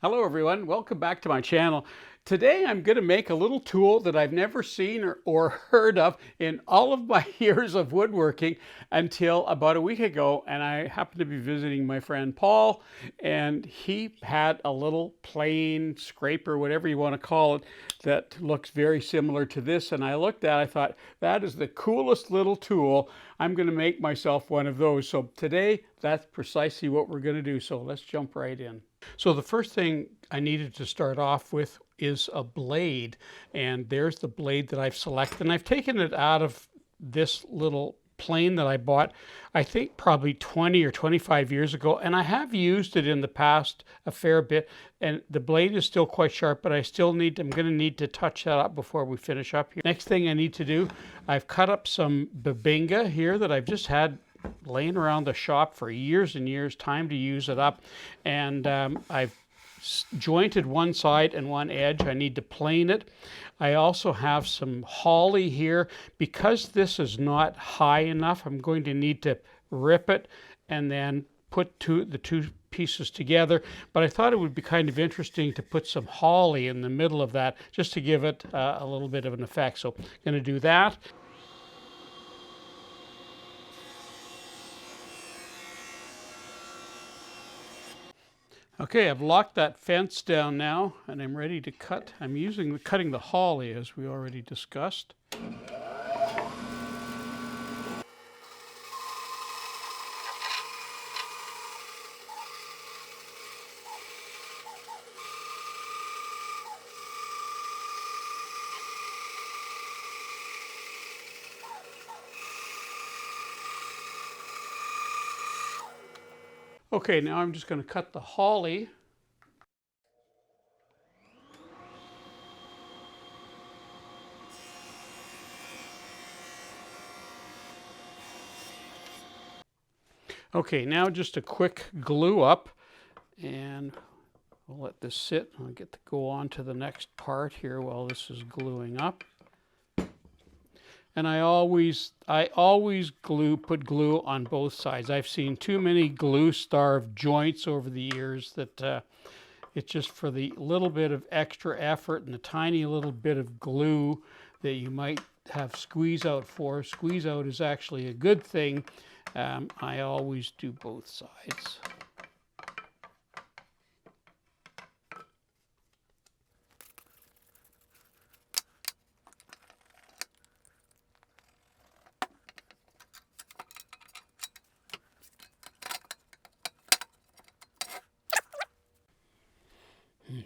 Hello everyone, welcome back to my channel. Today I'm going to make a little tool that I've never seen or heard of in all of my years of woodworking until about a week ago, and I happened to be visiting my friend Paul, and he had a little plane scraper, whatever you want to call it, that looks very similar to this, and I looked at it, I thought, that is the coolest little tool. I'm going to make myself one of those. So today, that's precisely what we're going to do. So let's jump right in. So the first thing I needed to start off with is a blade, and there's the blade that I've selected, and I've taken it out of this little plane that I bought, I think probably 20 or 25 years ago, and I have used it in the past a fair bit, and the blade is still quite sharp, but I'm going to need to touch that up before we finish up here. Next thing I need to do, I've cut up some babinga here that I've just had laying around the shop for years and years, time to use it up, and I've jointed one side and one edge. I need to plane it. I also have some holly here. Because this is not high enough, I'm going to need to rip it and then put the two pieces together, but I thought it would be kind of interesting to put some holly in the middle of that just to give it a little bit of an effect. So I'm going to do that. Okay, I've locked that fence down now, and I'm ready to cut. I'm cutting the holly, as we already discussed. Okay, now I'm just going to cut the holly. Okay, now just a quick glue up, and we'll let this sit. I'll get to go on to the next part here while this is gluing up. And I always put glue on both sides. I've seen too many glue-starved joints over the years that it's just for the little bit of extra effort and the tiny little bit of glue that you might have squeeze out for. Squeeze out is actually a good thing. I always do both sides.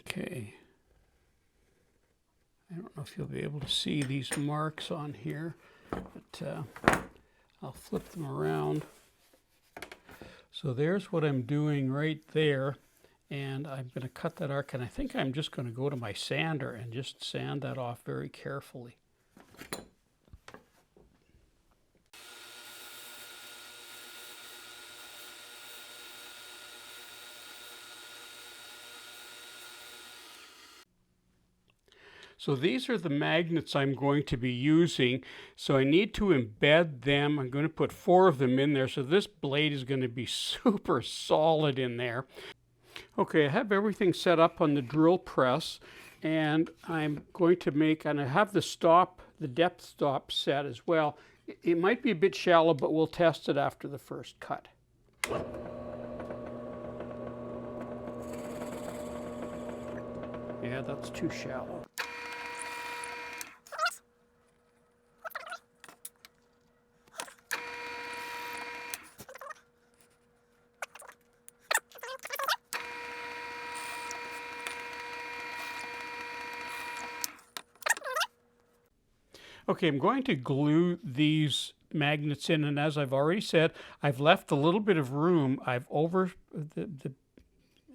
Okay, I don't know if you'll be able to see these marks on here, but I'll flip them around. So there's what I'm doing right there, and I'm going to cut that arc, and I think I'm just going to go to my sander and just sand that off very carefully. So these are the magnets I'm going to be using. So I need to embed them. I'm going to put 4 of them in there. So this blade is going to be super solid in there. Okay, I have everything set up on the drill press, and I'm going to and I have the depth stop set as well. It might be a bit shallow, but we'll test it after the first cut. Yeah, that's too shallow. Okay, I'm going to glue these magnets in, and as I've already said, I've left a little bit of room. The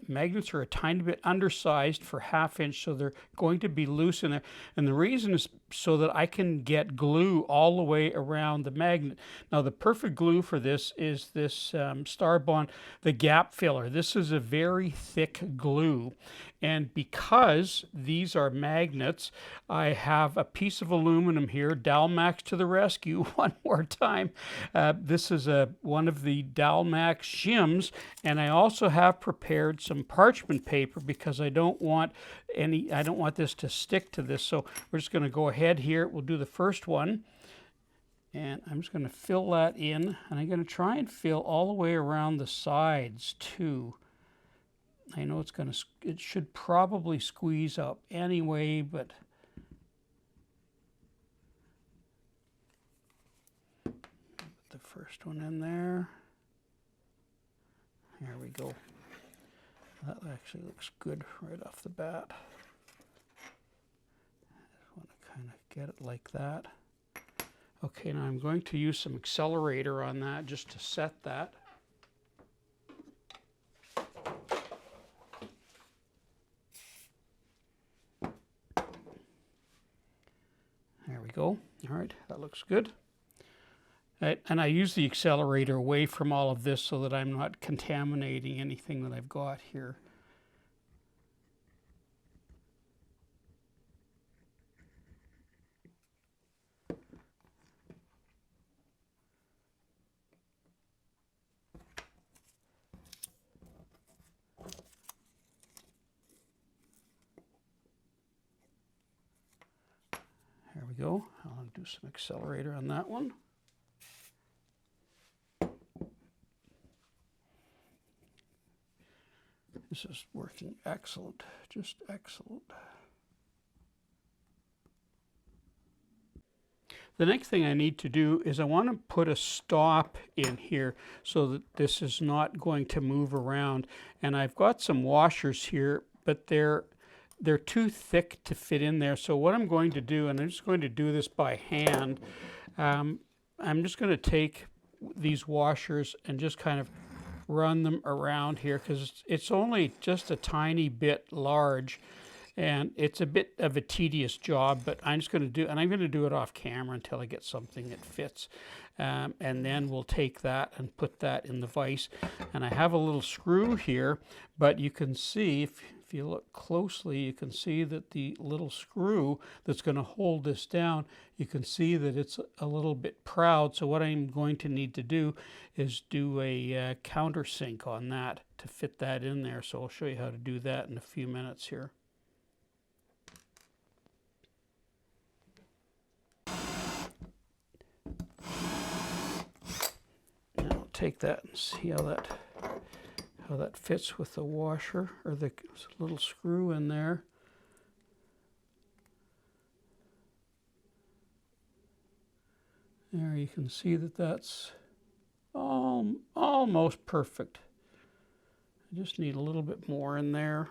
magnets are a tiny bit undersized for 1/2 inch, so they're going to be loose in there. And the reason is so that I can get glue all the way around the magnet. Now, the perfect glue for this is this Starbond, the gap filler. This is a very thick glue. And because these are magnets, I have a piece of aluminum here. Dalmax to the rescue one more time. This is one of the Dalmax shims, and I also have prepared some some parchment paper because I don't want this to stick to this. So we're just going to go ahead here. We'll do the first one. And I'm just going to fill that in, and I'm going to try and fill all the way around the sides too. I know it should probably squeeze up anyway, but put the first one in there. There we go. That actually looks good right off the bat. Just want to kind of get it like that. Okay, now I'm going to use some accelerator on that just to set that. There we go. All right, that looks good. And I use the accelerator away from all of this so that I'm not contaminating anything that I've got here. There we go. I'll do some accelerator on that one. This is working excellent, just excellent. The next thing I need to do is I want to put a stop in here so that this is not going to move around. And I've got some washers here, but they're too thick to fit in there. So what I'm going to do, and I'm just going to do this by hand, I'm just going to take these washers and just kind of run them around here because it's only just a tiny bit large. And it's a bit of a tedious job, but I'm just going to do, and I'm going to do it off camera until I get something that fits. And then we'll take that and put that in the vise. And I have a little screw here, but you can see, if you look closely, you can see that the little screw that's going to hold this down, you can see that it's a little bit proud. So what I'm going to need to do is do a countersink on that to fit that in there. So I'll show you how to do that in a few minutes here. Take that and see how that fits with the washer or the little screw in there. There you can see that that's almost perfect. I just need a little bit more in there.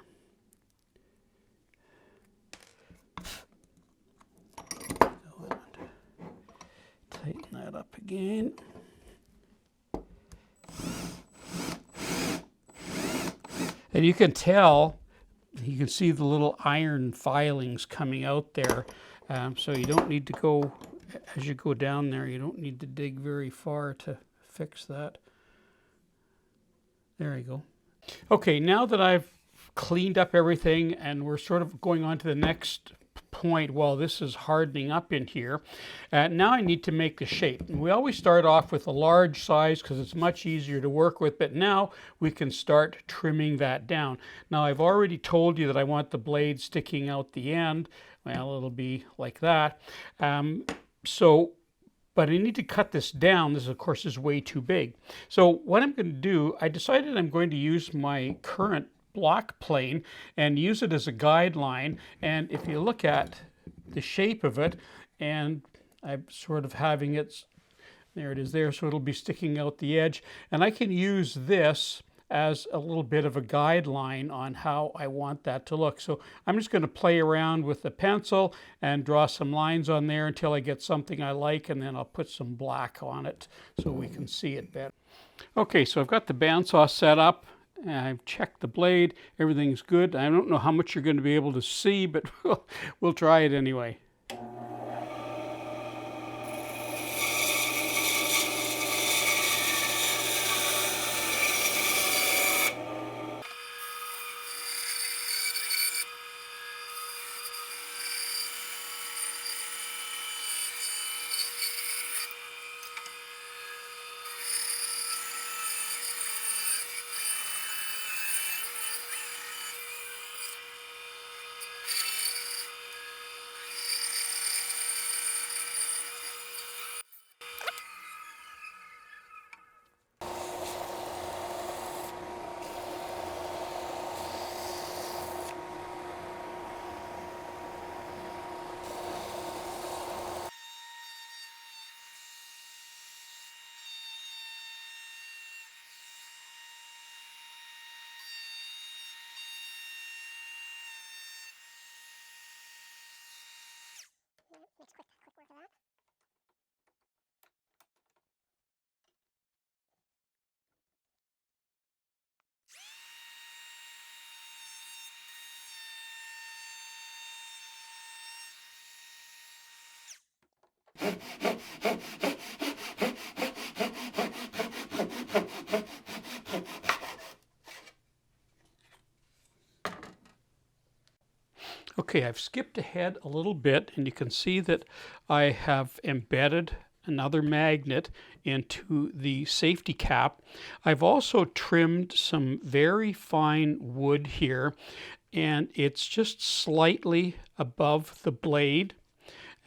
Go ahead. Tighten that up again. And you can tell, you can see the little iron filings coming out there. So you don't need to go, as you go down there, you don't need to dig very far to fix that. There you go. Okay, now that I've cleaned up everything and we're sort of going on to the next point while this is hardening up in here. Now I need to make the shape. And we always start off with a large size because it's much easier to work with, but now we can start trimming that down. Now I've already told you that I want the blade sticking out the end. Well, it'll be like that. But I need to cut this down. This, of course, is way too big. So what I'm going to do, I decided I'm going to use my current block plane and use it as a guideline. And if you look at the shape of it, and I'm sort of having it, there it is there, so it'll be sticking out the edge. And I can use this as a little bit of a guideline on how I want that to look. So I'm just going to play around with the pencil and draw some lines on there until I get something I like, and then I'll put some black on it so we can see it better. Okay, so I've got the bandsaw set up. I've checked the blade, everything's good. I don't know how much you're going to be able to see, but we'll try it anyway. Okay, I've skipped ahead a little bit, and you can see that I have embedded another magnet into the safety cap. I've also trimmed some very fine wood here, and it's just slightly above the blade,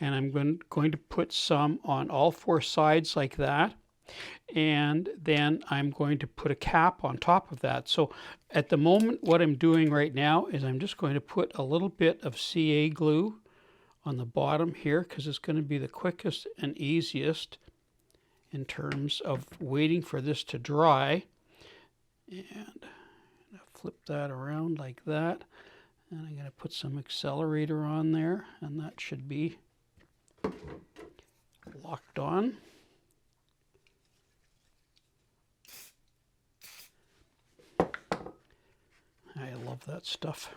and I'm going to put some on all four sides like that. And then I'm going to put a cap on top of that. So at the moment, what I'm doing right now is I'm just going to put a little bit of CA glue on the bottom here, because it's going to be the quickest and easiest in terms of waiting for this to dry. And flip that around like that, and I'm going to put some accelerator on there, and that should be locked on. I love that stuff.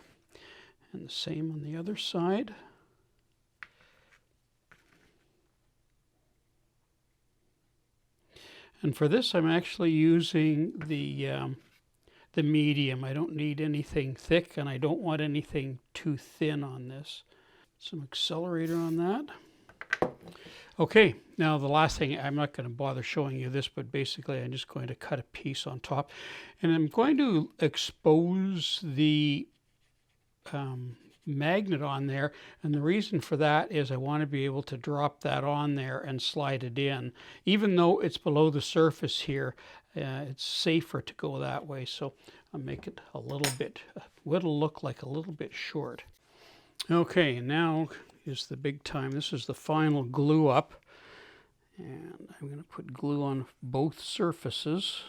And the same on the other side. And for this, I'm actually using the medium. I don't need anything thick, and I don't want anything too thin on this. Some accelerator on that. Okay, now the last thing, I'm not going to bother showing you this, but basically I'm just going to cut a piece on top, and I'm going to expose the magnet on there, and the reason for that is I want to be able to drop that on there and slide it in. Even though it's below the surface here, it's safer to go that way, so I'll make it a little bit, what'll look like a little bit short. Okay, now is the big time. This is the final glue up, and I'm going to put glue on both surfaces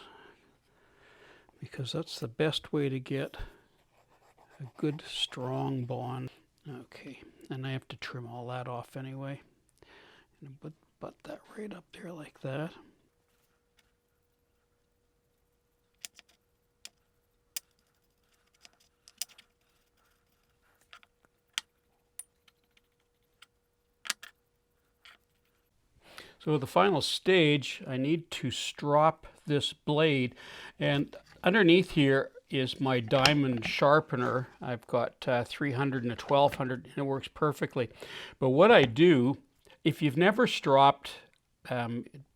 because that's the best way to get a good strong bond. Okay, and I have to trim all that off anyway. I'm going to butt that right up there like that. So the final stage, I need to strop this blade, and underneath here is my diamond sharpener. I've got 300 and a 1200, and it works perfectly. But what I do, if you've never stropped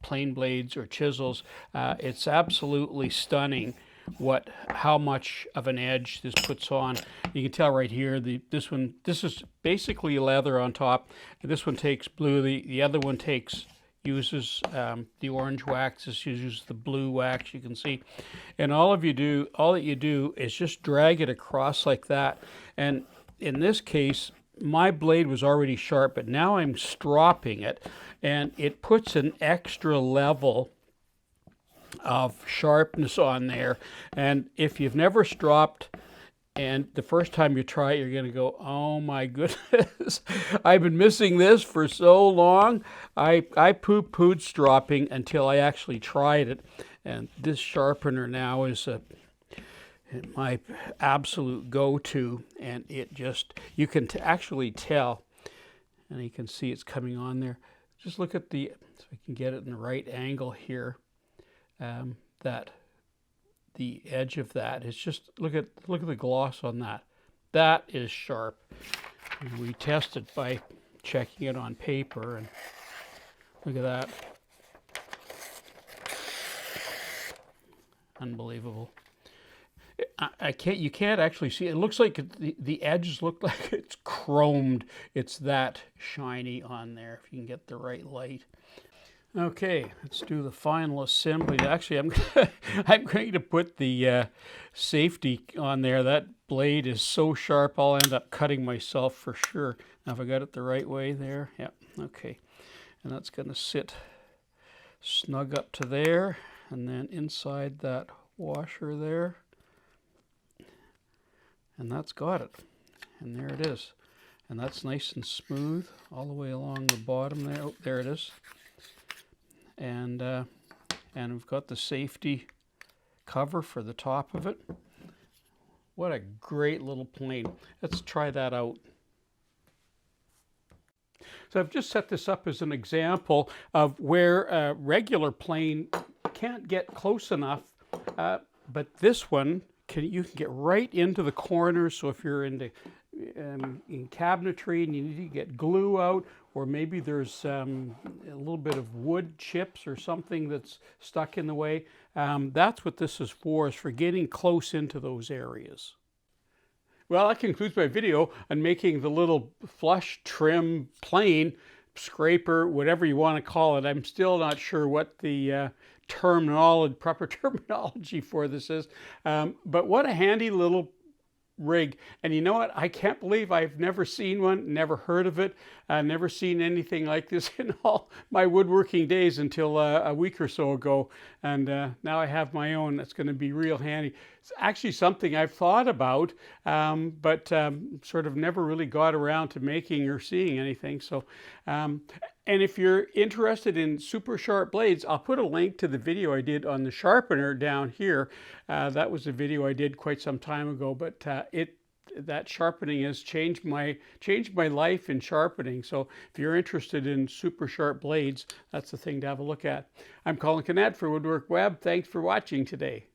plane blades or chisels, it's absolutely stunning how much of an edge this puts on. You can tell right here, this is basically leather on top. This one takes blue, the other one uses the orange wax. This uses the blue wax, you can see. And all that you do is just drag it across like that. And in this case, my blade was already sharp, but now I'm stropping it, and it puts an extra level of sharpness on there. And if you've never stropped, and the first time you try it, you're going to go, oh my goodness, I've been missing this for so long. I poo-pooed stropping until I actually tried it. And this sharpener now is my absolute go-to. And it just, you can actually tell, and you can see it's coming on there. Just look at so I can get it in the right angle here, that the edge of that is just, look at the gloss on that. That is sharp. And we test it by checking it on paper, and look at that. Unbelievable. You can't actually see it. It looks like the edges look like it's chromed. It's that shiny on there, if you can get the right light. Okay, let's do the final assembly. Actually, I'm going to put the safety on there. That blade is so sharp, I'll end up cutting myself for sure. Now, if I got it the right way there, yeah, okay. And that's going to sit snug up to there, and then inside that washer there. And that's got it. And there it is. And that's nice and smooth all the way along the bottom there. Oh, there it is. And we've got the safety cover for the top of it. What a great little plane. Let's try that out. So I've just set this up as an example of where a regular plane can't get close enough, but this one, you can get right into the corners. So if you're in cabinetry and you need to get glue out, or maybe there's a little bit of wood chips or something that's stuck in the way, that's what this is for getting close into those areas. Well, that concludes my video on making the little flush trim plane, scraper, whatever you want to call it. I'm still not sure what the proper terminology for this is, but what a handy little rig. And you know what? I can't believe I've never seen one, never heard of it, never seen anything like this in all my woodworking days until a week or so ago. And now I have my own. That's going to be real handy. It's actually something I've thought about, but sort of never really got around to making or seeing anything. So, and if you're interested in super sharp blades, I'll put a link to the video I did on the sharpener down here. That was a video I did quite some time ago, but that sharpening has changed my life in sharpening. So if you're interested in super sharp blades, that's the thing to have a look at. I'm Colin Canet for Woodwork Web. Thanks for watching today.